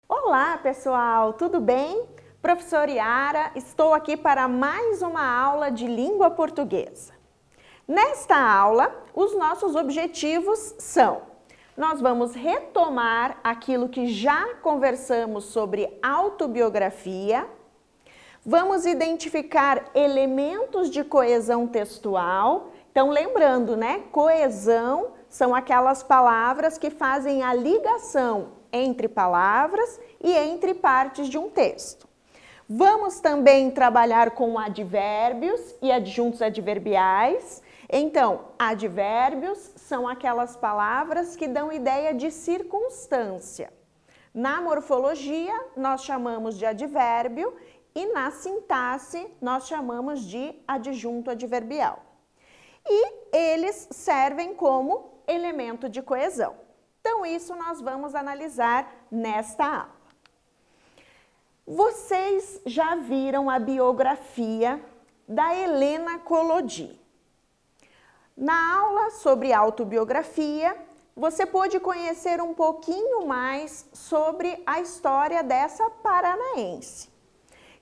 Olá, pessoal, tudo bem? Professora Yara, estou aqui para mais uma aula de língua portuguesa. Nesta aula, os nossos objetivos são: nós vamos retomar aquilo que já conversamos sobre autobiografia, vamos identificar elementos de coesão textual. Então, lembrando, né? Coesão são aquelas palavras que fazem a ligação entre palavras e entre partes de um texto. Vamos também trabalhar com advérbios e adjuntos adverbiais. Então, advérbios são aquelas palavras que dão ideia de circunstância. Na morfologia, nós chamamos de advérbio e na sintaxe, nós chamamos de adjunto adverbial. E eles servem como elemento de coesão. Então, isso nós vamos analisar nesta aula. Vocês já viram a biografia da Helena Collodi. Na aula sobre autobiografia, você pôde conhecer um pouquinho mais sobre a história dessa paranaense.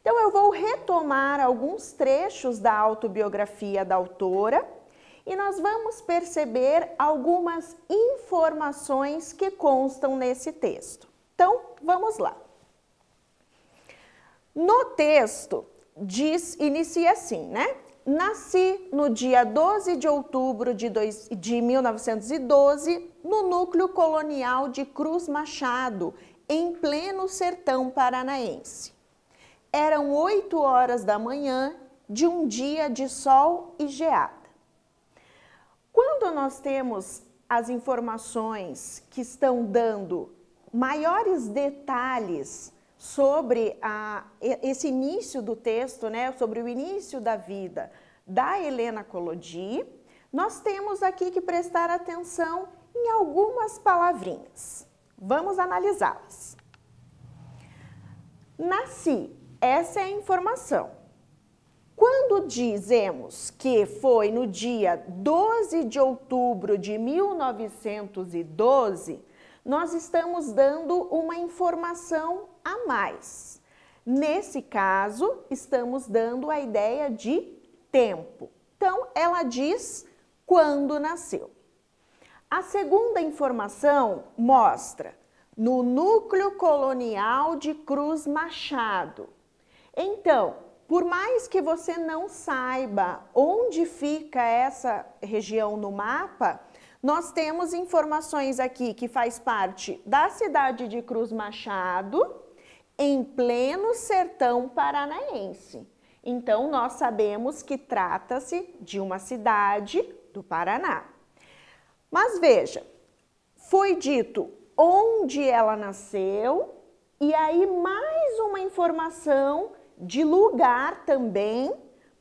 Então, eu vou retomar alguns trechos da autobiografia da autora e nós vamos perceber algumas informações que constam nesse texto. Então, vamos lá. No texto, inicia assim, né? Nasci no dia 12 de outubro de 1912, no núcleo colonial de Cruz Machado, em pleno sertão paranaense. Eram 8 horas da manhã de um dia de sol e geada. Quando nós temos as informações que estão dando maiores detalhes sobre esse início do texto, né, sobre o início da vida da Helena Collodi, nós temos aqui que prestar atenção em algumas palavrinhas. Vamos analisá-las. Nasci, essa é a informação. Quando dizemos que foi no dia 12 de outubro de 1912, nós estamos dando uma informação a mais. Nesse caso, estamos dando a ideia de tempo. Então, ela diz quando nasceu. A segunda informação mostra no núcleo colonial de Cruz Machado. Então, por mais que você não saiba onde fica essa região no mapa, nós temos informações aqui que faz parte da cidade de Cruz Machado, em pleno sertão paranaense. Então, nós sabemos que trata-se de uma cidade do Paraná. Mas veja, foi dito onde ela nasceu e aí mais uma informação de lugar também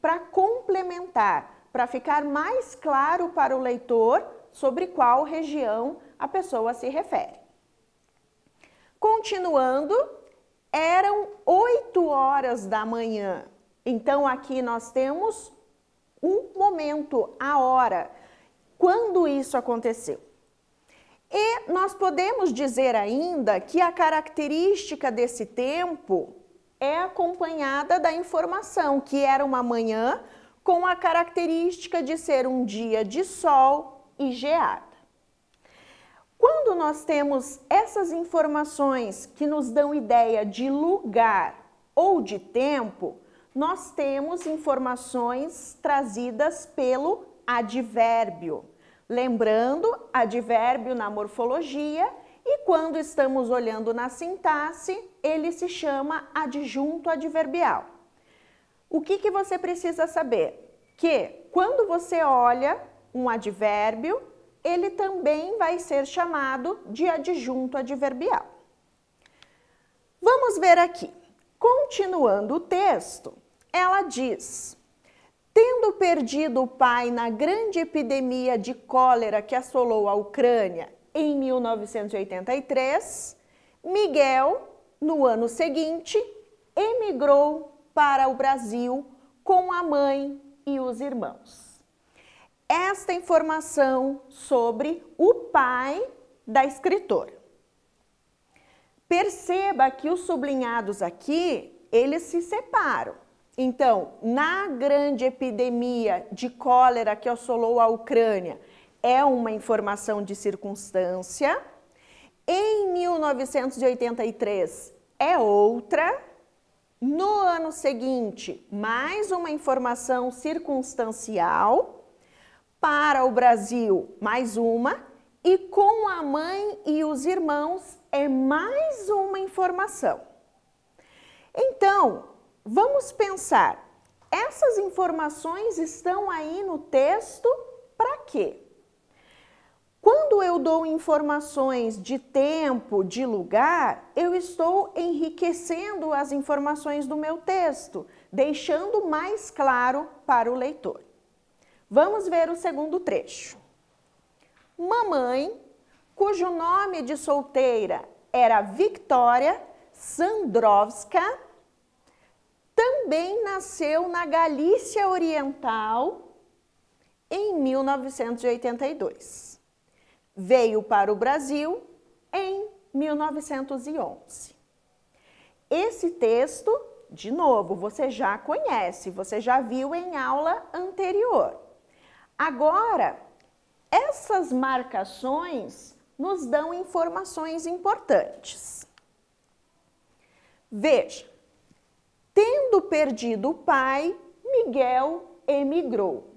para complementar, para ficar mais claro para o leitor sobre qual região a pessoa se refere. Continuando, eram 8 horas da manhã. Então, aqui nós temos um momento, a hora, quando isso aconteceu. E nós podemos dizer ainda que a característica desse tempo é acompanhada da informação, que era uma manhã com a característica de ser um dia de sol e geada. Quando nós temos essas informações que nos dão ideia de lugar ou de tempo, nós temos informações trazidas pelo advérbio. Lembrando, advérbio na morfologia, e quando estamos olhando na sintaxe, ele se chama adjunto adverbial. O que você precisa saber? Que quando você olha um advérbio, ele também vai ser chamado de adjunto adverbial. Vamos ver aqui. Continuando o texto, ela diz: tendo perdido o pai na grande epidemia de cólera que assolou a Ucrânia em 1983, Miguel, no ano seguinte, emigrou para o Brasil com a mãe e os irmãos. esta informação sobre o pai da escritora. Perceba que os sublinhados aqui, eles se separam. Então, na grande epidemia de cólera que assolou a Ucrânia, é uma informação de circunstância. Em 1983, é outra. No ano seguinte, mais uma informação circunstancial. Para o Brasil, mais uma. E com a mãe e os irmãos, é mais uma informação. Então, vamos pensar, essas informações estão aí no texto para quê? Quando eu dou informações de tempo, de lugar, eu estou enriquecendo as informações do meu texto, deixando mais claro para o leitor. Vamos ver o segundo trecho. Mamãe, cujo nome de solteira era Victoria Sandrowska, também nasceu na Galícia Oriental em 1982. Veio para o Brasil em 1911. Esse texto, de novo, você já conhece, você já viu em aula anterior. Agora, essas marcações nos dão informações importantes. Veja, tendo perdido o pai, Miguel emigrou.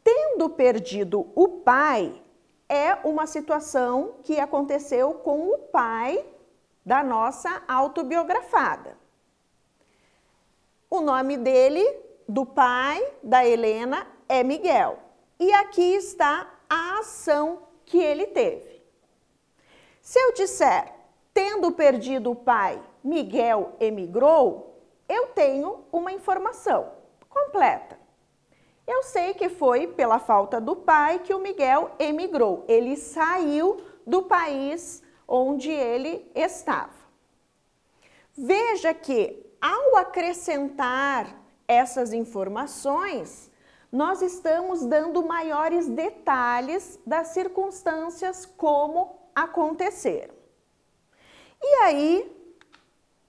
Tendo perdido o pai é uma situação que aconteceu com o pai da nossa autobiografada. O nome dele, do pai da Helena, é Miguel. E aqui está a ação que ele teve. Se eu disser, tendo perdido o pai, Miguel emigrou, eu tenho uma informação completa. Eu sei que foi pela falta do pai que o Miguel emigrou. Ele saiu do país onde ele estava. Veja que, ao acrescentar essas informações, nós estamos dando maiores detalhes das circunstâncias como aconteceram. E aí,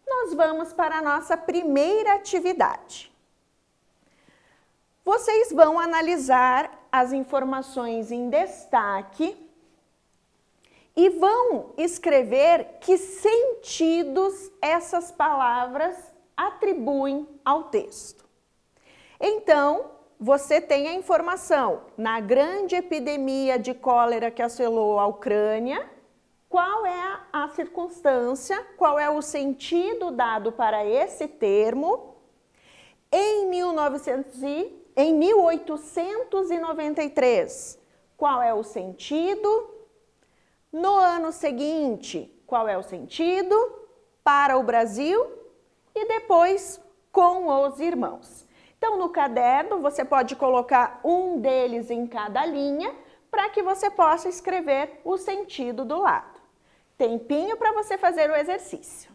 nós vamos para a nossa primeira atividade. Vocês vão analisar as informações em destaque e vão escrever que sentidos essas palavras atribuem ao texto. Então, você tem a informação, na grande epidemia de cólera que assolou a Ucrânia, qual é a circunstância, qual é o sentido dado para esse termo. Em 1893, qual é o sentido? No ano seguinte, qual é o sentido? Para o Brasil e depois com os irmãos. Então, no caderno, você pode colocar um deles em cada linha para que você possa escrever o sentido do lado. Tempinho para você fazer o exercício.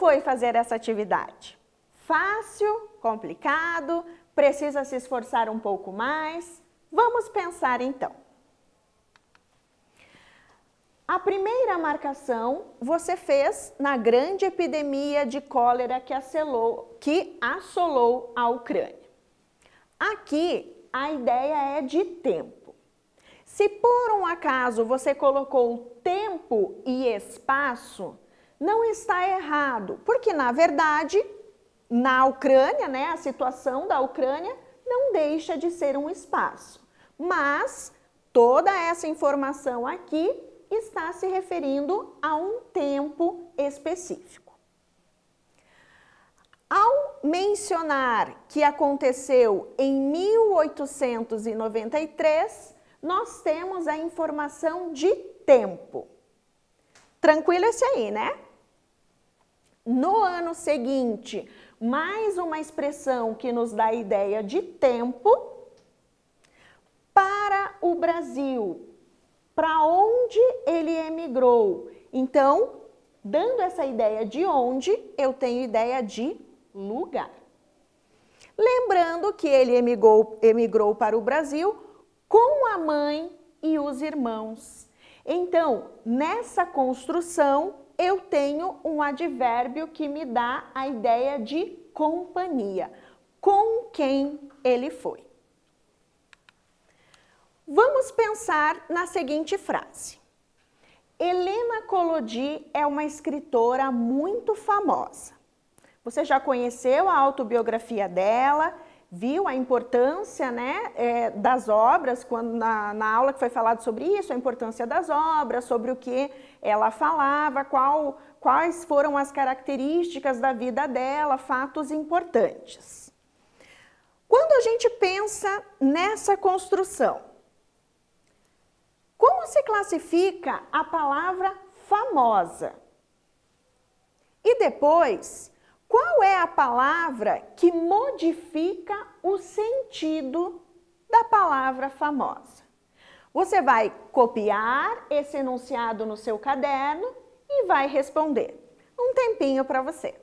foi fazer essa atividade? Fácil? Complicado? Precisa se esforçar um pouco mais? Vamos pensar então. A primeira marcação você fez na grande epidemia de cólera que assolou a Ucrânia. Aqui a ideia é de tempo. Se por um acaso você colocou tempo e espaço, não está errado, porque na verdade, na Ucrânia, né, a situação da Ucrânia não deixa de ser um espaço. Mas toda essa informação aqui está se referindo a um tempo específico. Ao mencionar que aconteceu em 1893, nós temos a informação de tempo. Tranquilo esse aí, né? No ano seguinte, mais uma expressão que nos dá a ideia de tempo. Para o Brasil, para onde ele emigrou. Então, dando essa ideia de onde, eu tenho ideia de lugar. Lembrando que ele emigrou para o Brasil com a mãe e os irmãos. Então, nessa construção, eu tenho um advérbio que me dá a ideia de companhia. Com quem ele foi. Vamos pensar na seguinte frase. Helena Collodi é uma escritora muito famosa. Você já conheceu a autobiografia dela, viu a importância, né, das obras, quando na aula que foi falado sobre isso, a importância das obras, sobre o que ela falava, quais foram as características da vida dela, fatos importantes. Quando a gente pensa nessa construção, como se classifica a palavra famosa? E depois, qual é a palavra que modifica o sentido da palavra famosa? Você vai copiar esse enunciado no seu caderno e vai responder. Um tempinho para você.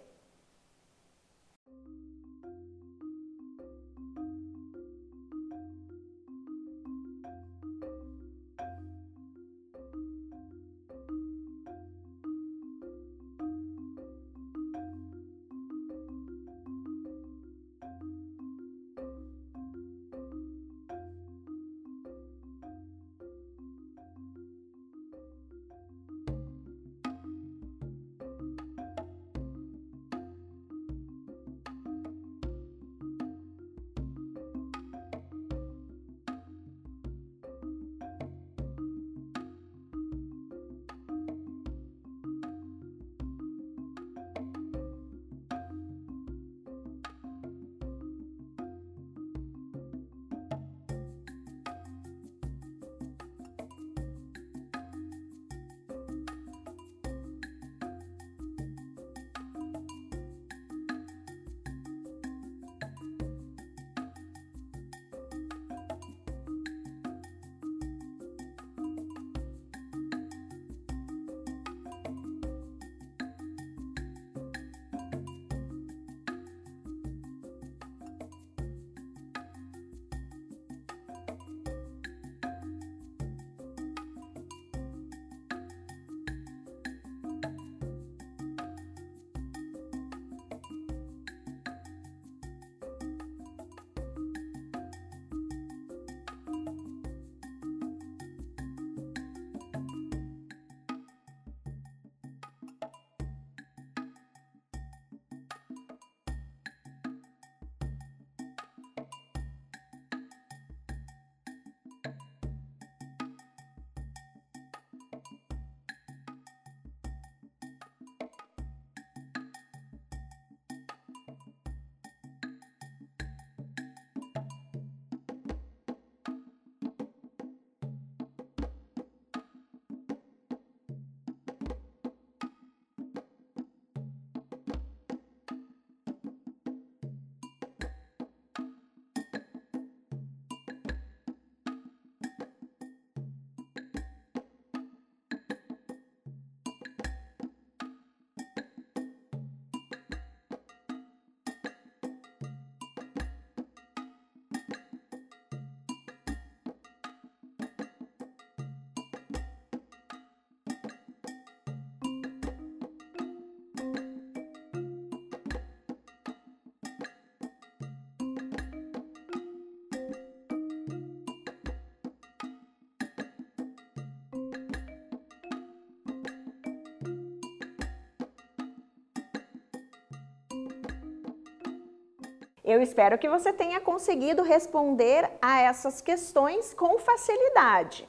Eu espero que você tenha conseguido responder a essas questões com facilidade.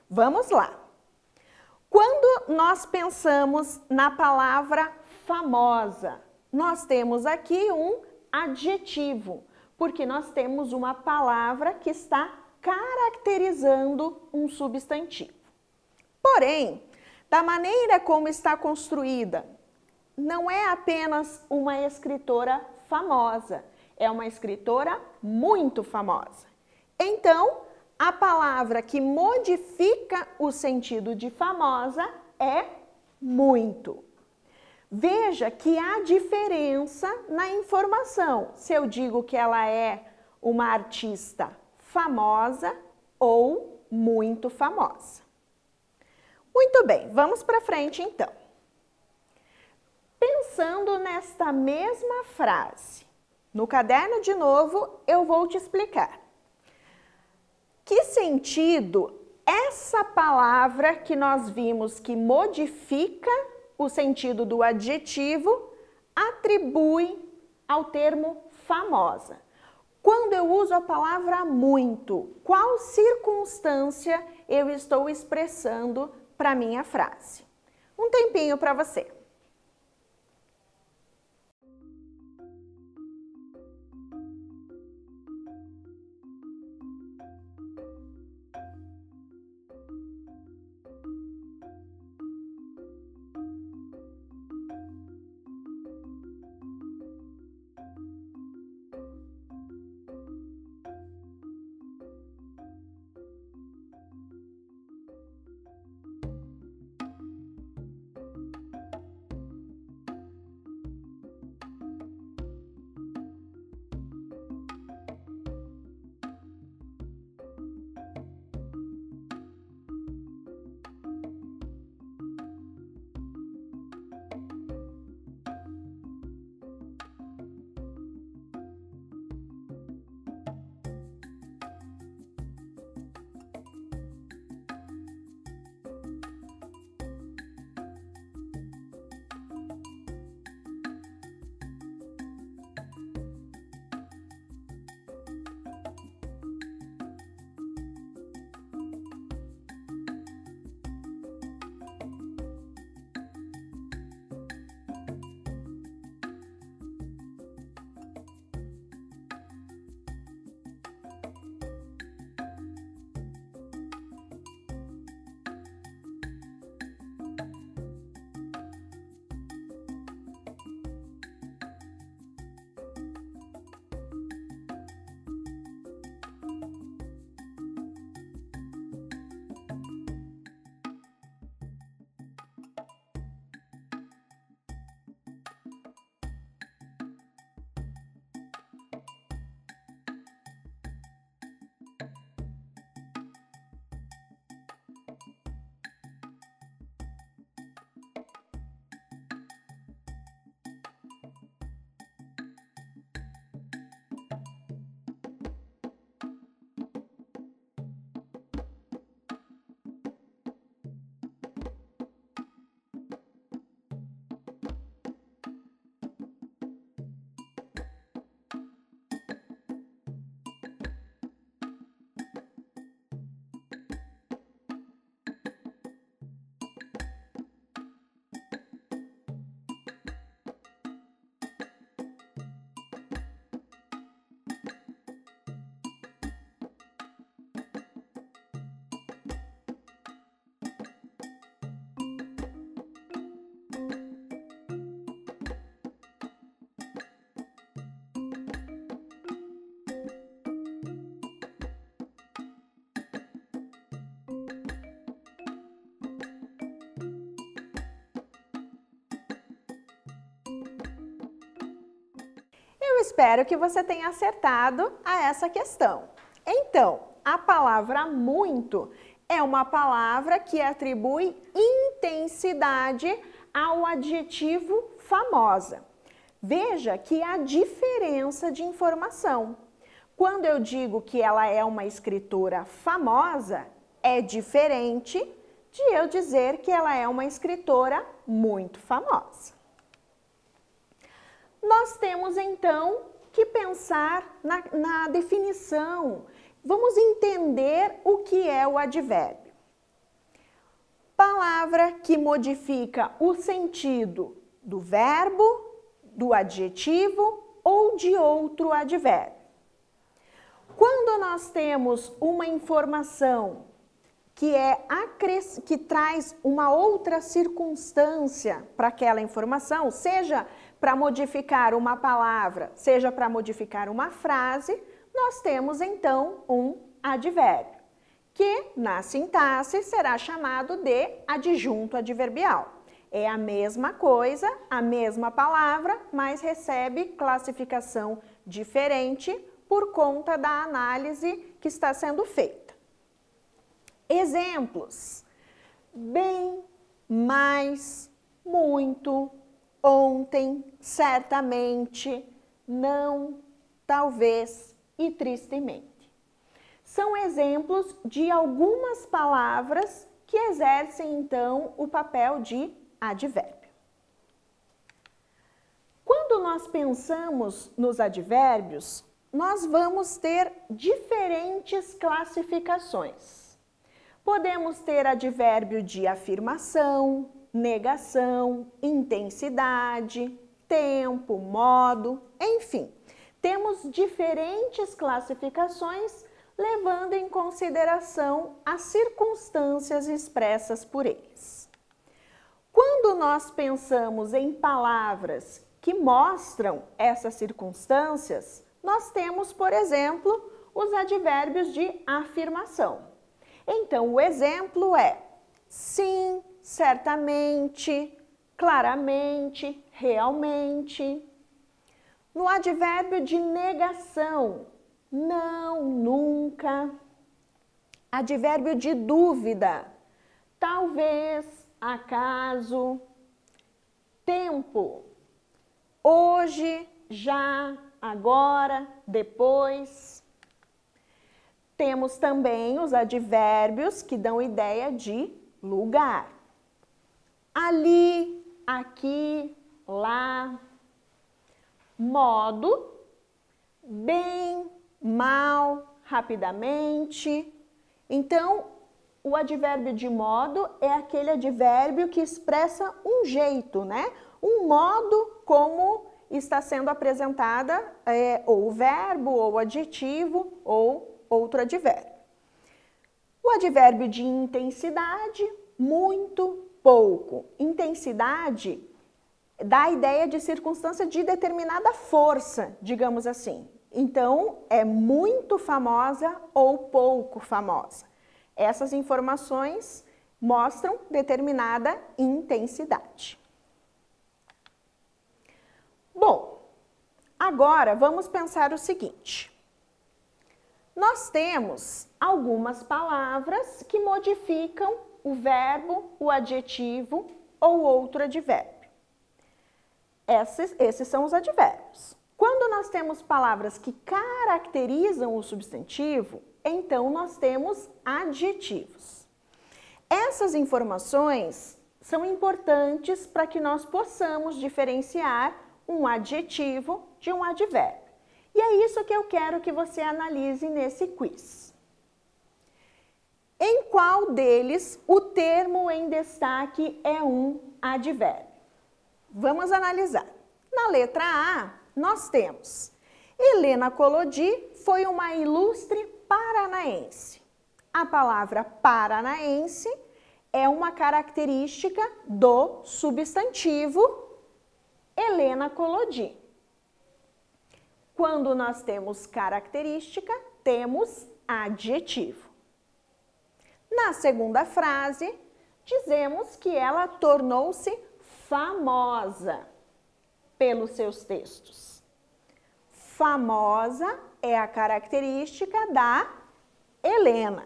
Vamos lá! Quando nós pensamos na palavra famosa, nós temos aqui um adjetivo, porque nós temos uma palavra que está caracterizando um substantivo. Porém, da maneira como está construída, não é apenas uma escritora famosa, é uma escritora muito famosa. Então, a palavra que modifica o sentido de famosa é muito. Veja que há diferença na informação, se eu digo que ela é uma artista famosa ou muito famosa. Muito bem, vamos para frente então. Pensando nesta mesma frase, no caderno de novo eu vou te explicar. Que sentido essa palavra que nós vimos que modifica o sentido do adjetivo atribui ao termo famosa? Quando eu uso a palavra muito, qual circunstância eu estou expressando para a minha frase? Um tempinho para você. Eu espero que você tenha acertado a essa questão. Então, a palavra muito é uma palavra que atribui intensidade ao adjetivo famosa. Veja que há diferença de informação. Quando eu digo que ela é uma escritora famosa, é diferente de eu dizer que ela é uma escritora muito famosa. Nós temos então que pensar na definição. Vamos entender o que é o advérbio. Palavra que modifica o sentido do verbo, do adjetivo ou de outro advérbio. Quando nós temos uma informação que traz uma outra circunstância para aquela informação, seja para modificar uma palavra, seja para modificar uma frase, nós temos então um advérbio, que na sintaxe será chamado de adjunto adverbial. É a mesma coisa, a mesma palavra, mas recebe classificação diferente por conta da análise que está sendo feita. Exemplos: bem, mais, muito, ontem, certamente, não, talvez e tristemente. São exemplos de algumas palavras que exercem, então, o papel de advérbio. Quando nós pensamos nos advérbios, nós vamos ter diferentes classificações. Podemos ter advérbio de afirmação, negação, intensidade, tempo, modo, enfim. Temos diferentes classificações levando em consideração as circunstâncias expressas por eles. Quando nós pensamos em palavras que mostram essas circunstâncias, nós temos, por exemplo, os advérbios de afirmação. Então, o exemplo é sim, certamente, claramente, realmente. No advérbio de negação, não, nunca. Advérbio de dúvida, talvez, acaso. Tempo, hoje, já, agora, depois. Temos também os advérbios que dão ideia de lugar. Ali, aqui, lá. Modo, bem, mal, rapidamente. Então, o advérbio de modo é aquele advérbio que expressa um jeito, né? Um modo como está sendo apresentada ou o verbo, ou o adjetivo, ou outro advérbio. O advérbio de intensidade, muito, pouco. Intensidade dá a ideia de circunstância de determinada força, digamos assim. Então, é muito famosa ou pouco famosa. Essas informações mostram determinada intensidade. Bom, agora vamos pensar o seguinte. Nós temos algumas palavras que modificam o verbo, o adjetivo ou outro advérbio. Esses são os advérbios. Quando nós temos palavras que caracterizam o substantivo, então nós temos adjetivos. Essas informações são importantes para que nós possamos diferenciar um adjetivo de um advérbio. E é isso que eu quero que você analise nesse quiz. Em qual deles o termo em destaque é um advérbio? Vamos analisar. Na letra A, nós temos: Helena Collodi foi uma ilustre paranaense. A palavra paranaense é uma característica do substantivo Helena Collodi. Quando nós temos característica, temos adjetivo. Na segunda frase, dizemos que ela tornou-se famosa pelos seus textos. Famosa é a característica da Helena.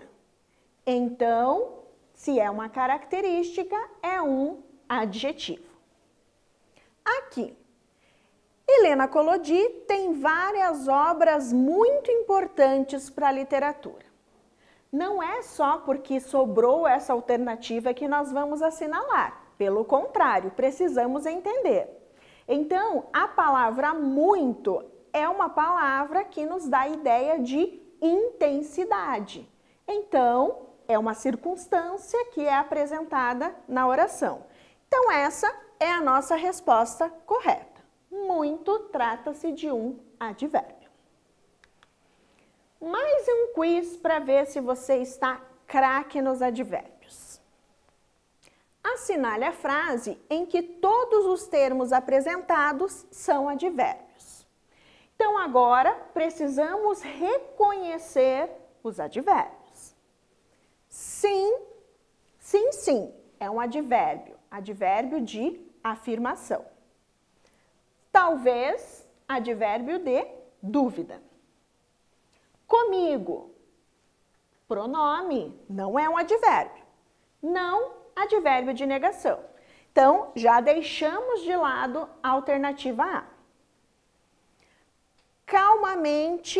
Então, se é uma característica, é um adjetivo. Aqui, Helena Collodi tem várias obras muito importantes para a literatura. Não é só porque sobrou essa alternativa que nós vamos assinalar. Pelo contrário, precisamos entender. Então, a palavra muito é uma palavra que nos dá a ideia de intensidade. Então, é uma circunstância que é apresentada na oração. Então, essa é a nossa resposta correta. Muito trata-se de um advérbio. Mais um quiz para ver se você está craque nos advérbios. Assinale a frase em que todos os termos apresentados são advérbios. Então, agora, precisamos reconhecer os advérbios. Sim, sim, sim, é um advérbio, advérbio de afirmação. Talvez, advérbio de dúvida. Comigo, pronome, não é um advérbio. Não, advérbio de negação. Então, já deixamos de lado a alternativa A. Calmamente,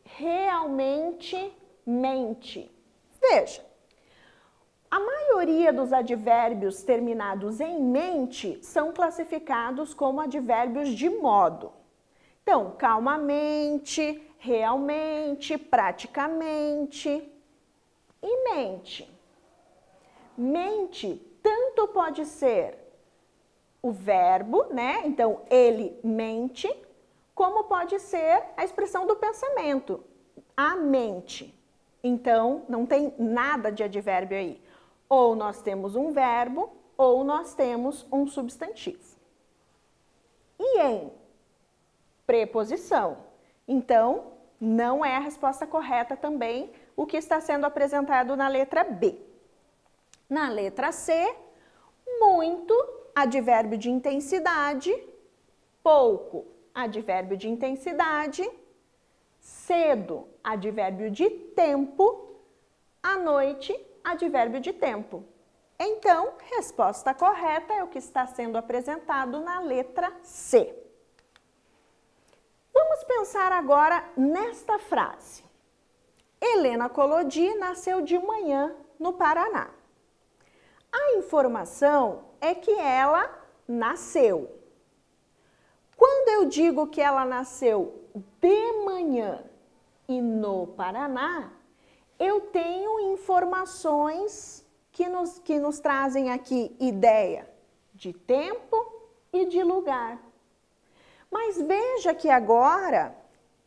realmente, mente. Veja, a maioria dos advérbios terminados em mente são classificados como advérbios de modo. Então, calmamente, realmente, praticamente e mente. Mente tanto pode ser o verbo, né? Então, ele mente, como pode ser a expressão do pensamento, a mente. Então, não tem nada de advérbio aí. Ou nós temos um verbo, ou nós temos um substantivo. E em preposição. Então, não é a resposta correta também o que está sendo apresentado na letra B. Na letra C, muito, advérbio de intensidade, pouco, advérbio de intensidade, cedo, advérbio de tempo, à noite, advérbio de tempo. Então, resposta correta é o que está sendo apresentado na letra C. Vamos pensar agora nesta frase. Helena Collodi nasceu de manhã no Paraná. A informação é que ela nasceu. Quando eu digo que ela nasceu de manhã e no Paraná, eu tenho informações que nos trazem aqui ideia de tempo e de lugar. Mas veja que agora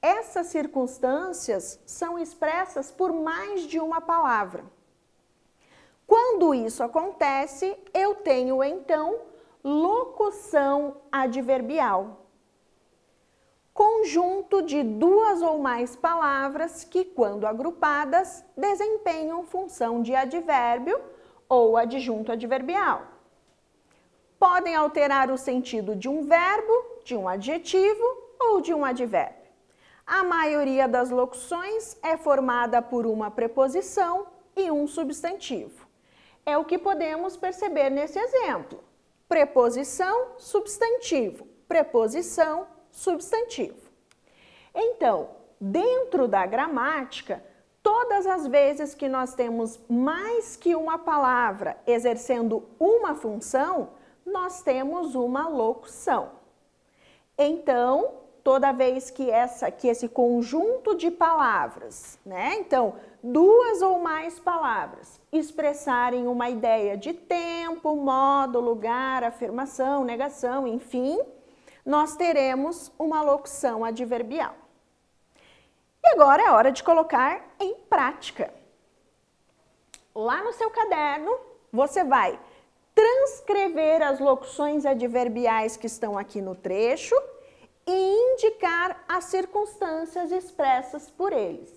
essas circunstâncias são expressas por mais de uma palavra. Quando isso acontece, eu tenho então locução adverbial. Conjunto de duas ou mais palavras que, quando agrupadas, desempenham função de advérbio ou adjunto adverbial. Podem alterar o sentido de um verbo, de um adjetivo ou de um advérbio. A maioria das locuções é formada por uma preposição e um substantivo. É o que podemos perceber nesse exemplo. Preposição, substantivo. Preposição, substantivo. Então, dentro da gramática, todas as vezes que nós temos mais que uma palavra exercendo uma função, nós temos uma locução. Então, toda vez que esse conjunto de palavras, né? Então, duas ou mais palavras expressarem uma ideia de tempo, modo, lugar, afirmação, negação, enfim, nós teremos uma locução adverbial. E agora é hora de colocar em prática. Lá no seu caderno, você vai transcrever as locuções adverbiais que estão aqui no trecho e indicar as circunstâncias expressas por eles.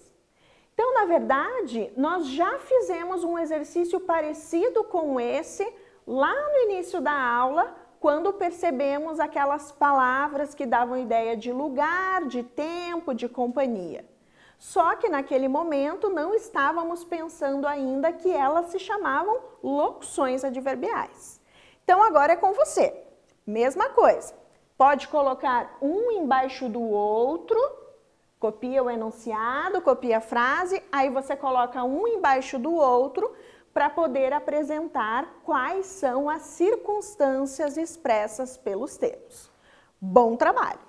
Então, na verdade, nós já fizemos um exercício parecido com esse lá no início da aula, quando percebemos aquelas palavras que davam ideia de lugar, de tempo, de companhia. Só que naquele momento não estávamos pensando ainda que elas se chamavam locuções adverbiais. Então, agora é com você. Mesma coisa. Pode colocar um embaixo do outro, copia o enunciado, copia a frase, aí você coloca um embaixo do outro para poder apresentar quais são as circunstâncias expressas pelos termos. Bom trabalho!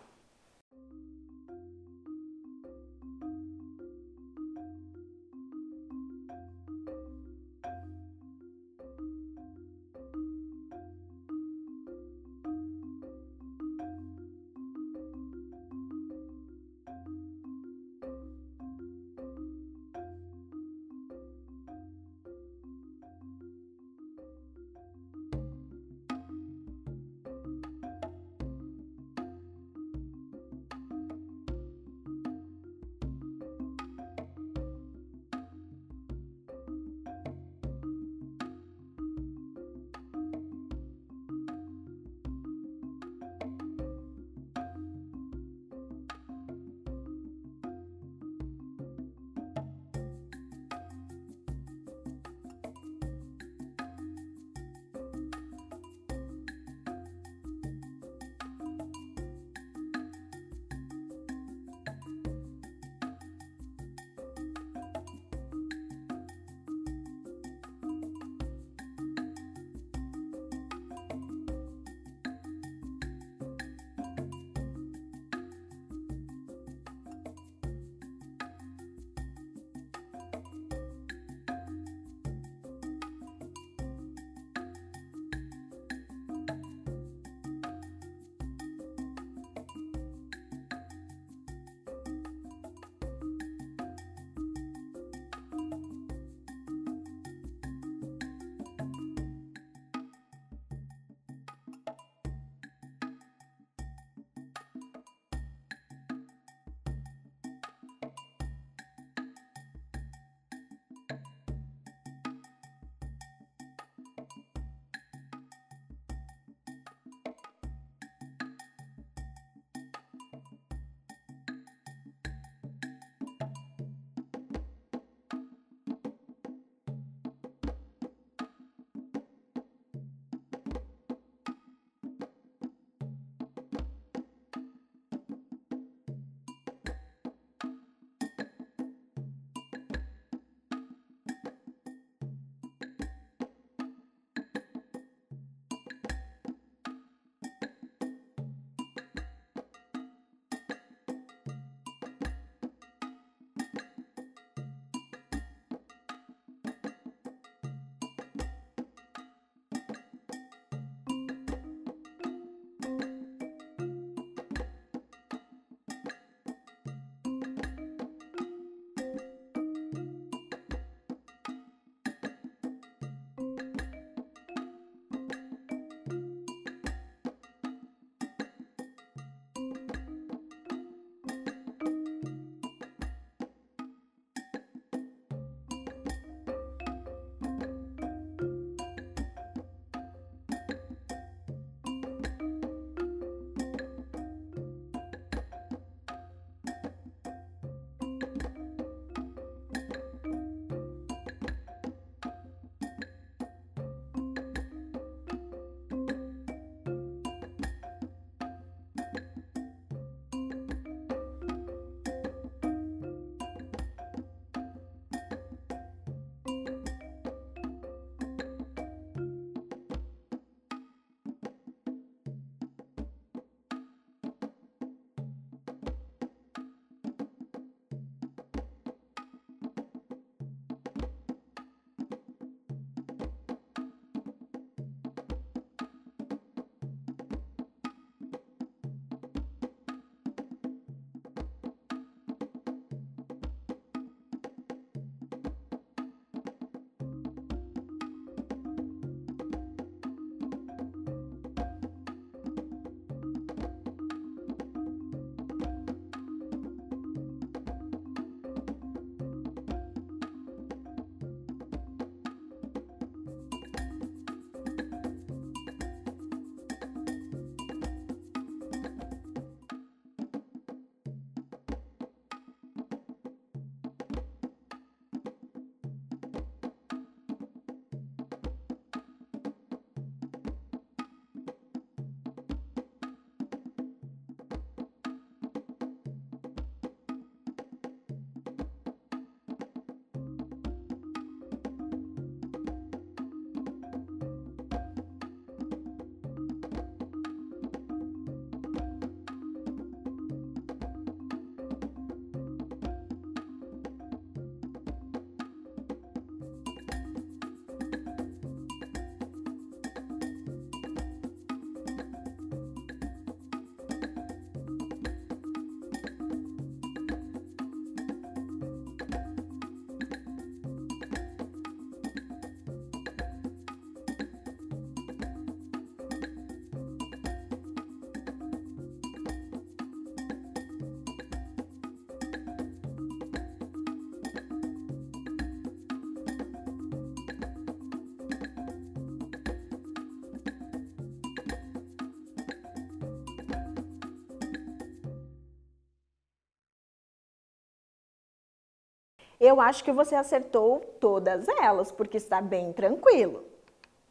Eu acho que você acertou todas elas, porque está bem tranquilo.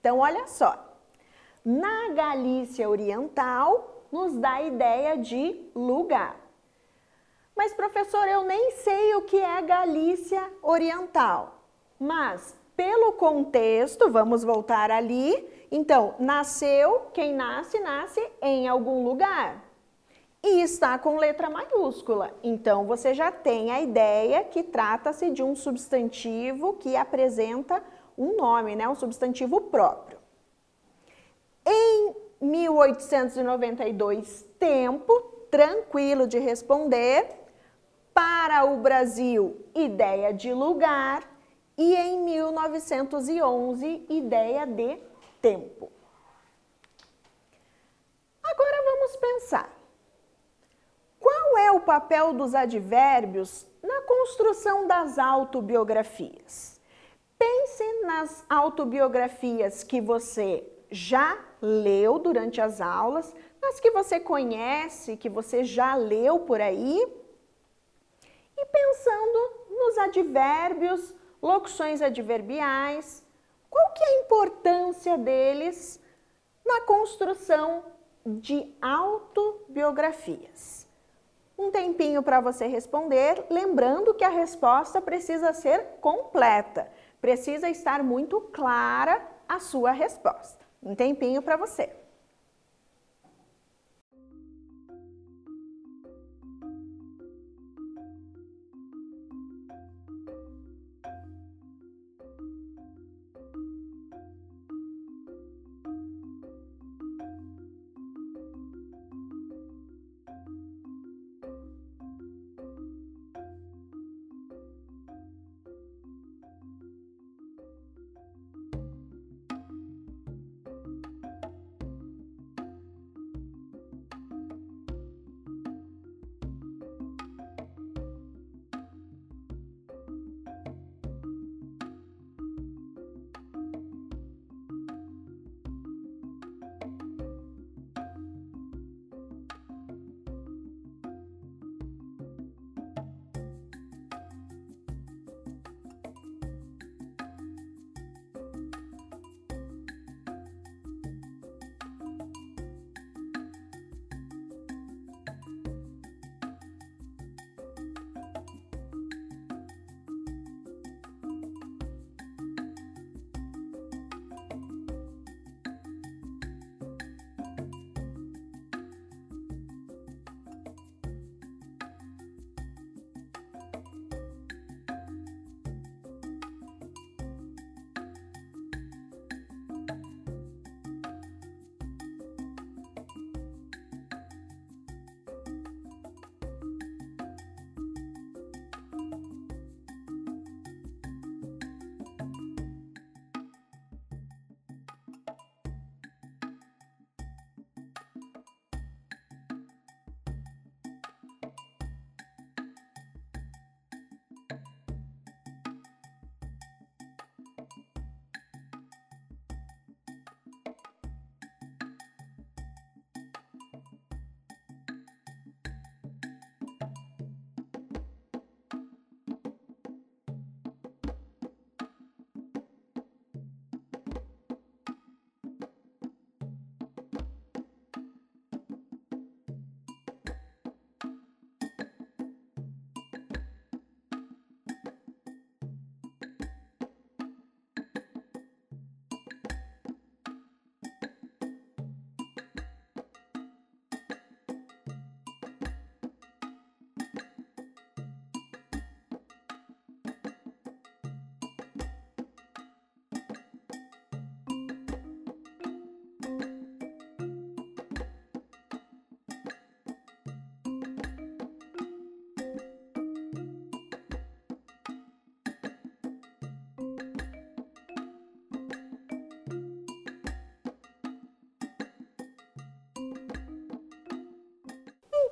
Então, olha só. Na Galícia Oriental, nos dá a ideia de lugar. Mas, professor, eu nem sei o que é Galícia Oriental. Mas, pelo contexto, vamos voltar ali. Então, nasceu, quem nasce, nasce em algum lugar. E está com letra maiúscula. Então, você já tem a ideia que trata-se de um substantivo que apresenta um nome, né? Um substantivo próprio. Em 1892, tempo, tranquilo de responder. Para o Brasil, ideia de lugar. E em 1911, ideia de tempo. Agora vamos pensar. Qual é o papel dos advérbios na construção das autobiografias? Pense nas autobiografias que você já leu durante as aulas, nas que você conhece, que você já leu por aí, e pensando nos advérbios, locuções adverbiais, qual que é a importância deles na construção de autobiografias? Um tempinho para você responder, lembrando que a resposta precisa ser completa, precisa estar muito clara a sua resposta. Um tempinho para você.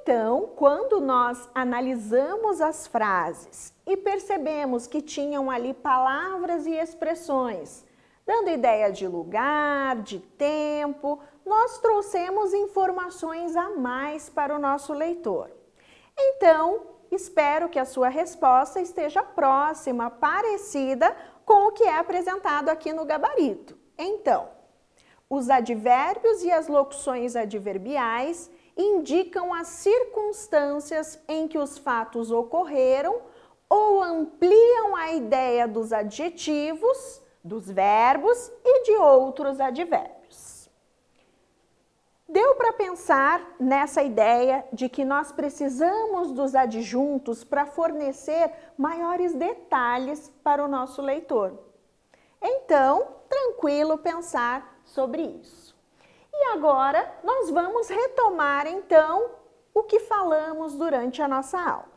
Então, quando nós analisamos as frases e percebemos que tinham ali palavras e expressões, dando ideia de lugar, de tempo, nós trouxemos informações a mais para o nosso leitor. Então, espero que a sua resposta esteja próxima, parecida com o que é apresentado aqui no gabarito. Então, os advérbios e as locuções adverbiais indicam as circunstâncias em que os fatos ocorreram ou ampliam a ideia dos adjetivos, dos verbos e de outros advérbios. Deu para pensar nessa ideia de que nós precisamos dos adjuntos para fornecer maiores detalhes para o nosso leitor. Então, tranquilo pensar sobre isso. E agora nós vamos retomar então o que falamos durante a nossa aula.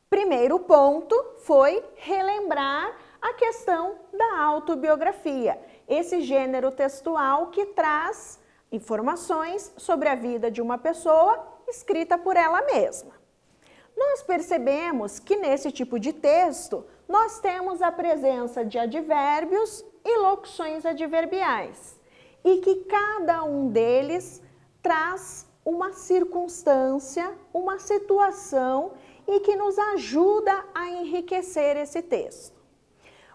Primeiro ponto foi relembrar a questão da autobiografia, esse gênero textual que traz informações sobre a vida de uma pessoa escrita por ela mesma. Nós percebemos que nesse tipo de texto nós temos a presença de advérbios e locuções adverbiais e que cada um deles traz uma circunstância, uma situação e que nos ajuda a enriquecer esse texto.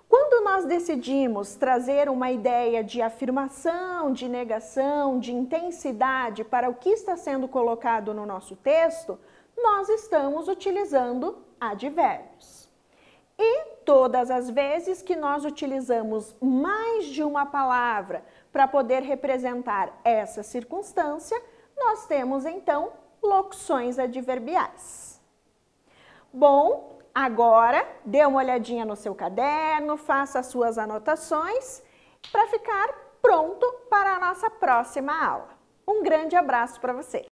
Quando nós decidimos trazer uma ideia de afirmação, de negação, de intensidade para o que está sendo colocado no nosso texto, nós estamos utilizando advérbios. E todas as vezes que nós utilizamos mais de uma palavra para poder representar essa circunstância, nós temos então locuções adverbiais. Bom, agora dê uma olhadinha no seu caderno, faça as suas anotações para ficar pronto para a nossa próxima aula. Um grande abraço para você!